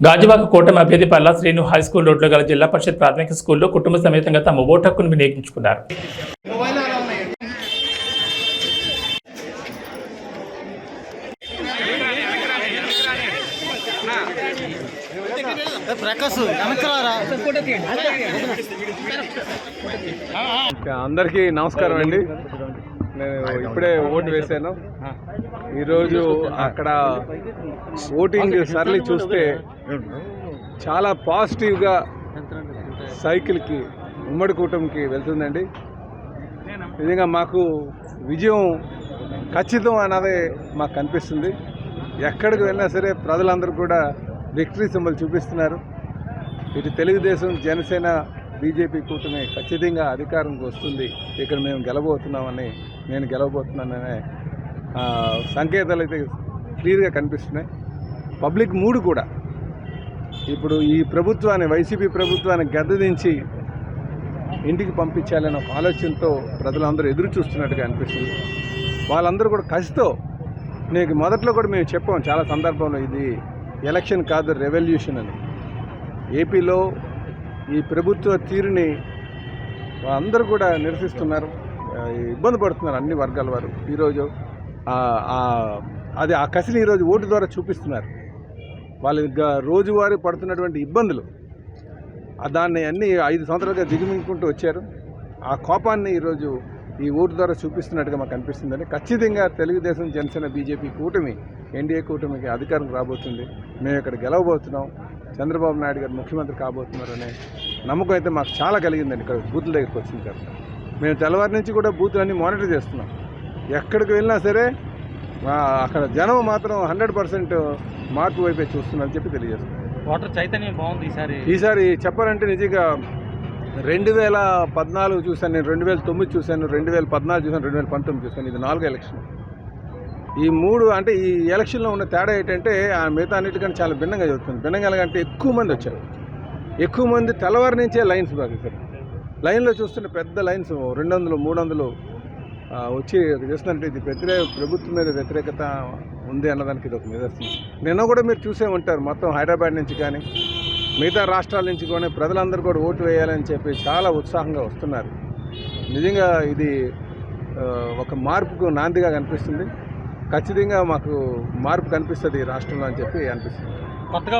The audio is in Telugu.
గాజువాక కూటమి అభ్యర్థి పల్లా శ్రీను హైస్కూల్ రోడ్లో గల జిల్లా పరిషత్ ప్రాథమిక స్కూల్లో కుటుంబ సమేతంగా తమ ఓటు హక్కును వినియోగించుకున్నారు. అందరికీ నమస్కారం అండి. నేను ఇప్పుడే ఓటు వేశాను. ఈరోజు అక్కడ ఓటింగ్ సరళి చూస్తే చాలా పాజిటివ్గా సైకిల్కి ఉమ్మడి కూటమికి వెళ్తుందండి. నిజంగా మాకు విజయం ఖచ్చితం అన్నదే మాకు కనిపిస్తుంది. ఎక్కడికి వెళ్ళినా సరే ప్రజలందరూ కూడా విక్టరీ సింబల్ చూపిస్తున్నారు. ఇటు తెలుగుదేశం, జనసేన, బీజేపీ కూటమి ఖచ్చితంగా అధికారంకి వస్తుంది, ఇక్కడ మేము గెలబోతున్నామని, నేను గెలవబోతున్నాననే సంకేతాలు అయితే క్లియర్గా కనిపిస్తున్నాయి. పబ్లిక్ మూడు కూడా ఇప్పుడు ఈ ప్రభుత్వాన్ని, వైసీపీ ప్రస్తుతాన్ని గద్దెదించి ఇంటికి పంపించాలనే ఒక ఆలోచనతో ప్రజలందరూ ఎదురు చూస్తున్నట్టుగా అనిపిస్తుంది. వాళ్ళందరూ కూడా కసితో, నీకు మొదట్లో కూడా మేము చెప్పాం చాలా సందర్భంలో, ఇది ఎలక్షన్ కాదు రెవల్యూషన్ అని. ఏపీలో ఈ ప్రభుత్వ తీరుని అందరూ కూడా నిరసిస్తున్నారు, ఇబ్బంది పడుతున్నారు అన్ని వర్గాల వారు. ఈరోజు అది ఆ కసిని ఈరోజు ఓటు ద్వారా చూపిస్తున్నారు. వాళ్ళు రోజువారీ పడుతున్నటువంటి ఇబ్బందులు, దాన్ని అన్ని 5 సంవత్సరాలుగా దిగుమింగుకుంటూ వచ్చారు. ఆ కోపాన్ని ఈరోజు ఈ ఓటు ద్వారా చూపిస్తున్నట్టుగా మాకు అనిపిస్తుందని. ఖచ్చితంగా తెలుగుదేశం, జనసేన, బీజేపీ కూటమి, ఎన్డీఏ కూటమికి అధికారం రాబోతుంది. మేము ఇక్కడ గెలవబోతున్నాం, చంద్రబాబు నాయుడు గారు ముఖ్యమంత్రి కాబోతున్నారనే నమ్మకం అయితే మాకు చాలా కలిగిందండి. ఇక్కడ బూతుల దగ్గరికి వచ్చిన తర్వాత మేము తెల్లవారి నుంచి కూడా బూతులన్నీ మానిటర్ చేస్తున్నాం. ఎక్కడికి వెళ్ళినా సరే అక్కడ జనం మాత్రం 100% మార్పు వైపే చూస్తున్నారని చెప్పి తెలియజేస్తున్నాం. ఓటర్ చైతన్యం బాగుంది ఈసారి చెప్పాలంటే నిజంగా 2014 చూశాను, నేను 2009 చూశాను, 2014 చూశాను, 2019 చూశాను. ఇది 4వ ఎలక్షన్. ఈ 3 అంటే ఈ ఎలక్షన్లో ఉన్న తేడా ఏంటంటే ఆ మిగతా అన్నిటికంటే చాలా భిన్నంగా జరుగుతుంది. భిన్నంగా అంటే ఎక్కువ మంది వచ్చారు, ఎక్కువ మంది తెల్లవారి నుంచే లైన్స్ బాగా లైన్లో చూస్తుంటే పెద్ద లైన్స్ 200, 300 వచ్చి చేస్తుంటే ఇది ప్రభుత్వం మీద వ్యతిరేకత ఉంది అన్నదానికి ఇది ఒక నిదర్శనం. నిన్న కూడా మీరు చూసే ఉంటారు, మొత్తం హైదరాబాద్ నుంచి కానీ మిగతా రాష్ట్రాల నుంచి కూడా ప్రజలందరూ కూడా ఓటు వేయాలని చెప్పి చాలా ఉత్సాహంగా వస్తున్నారు. నిజంగా ఇది ఒక మార్పుకు నాందిగా కనిపిస్తుంది. ఖచ్చితంగా మాకు మార్పు కనిపిస్తుంది ఈ రాష్ట్రంలో అని చెప్పి అనిపిస్తుంది. కొత్తగా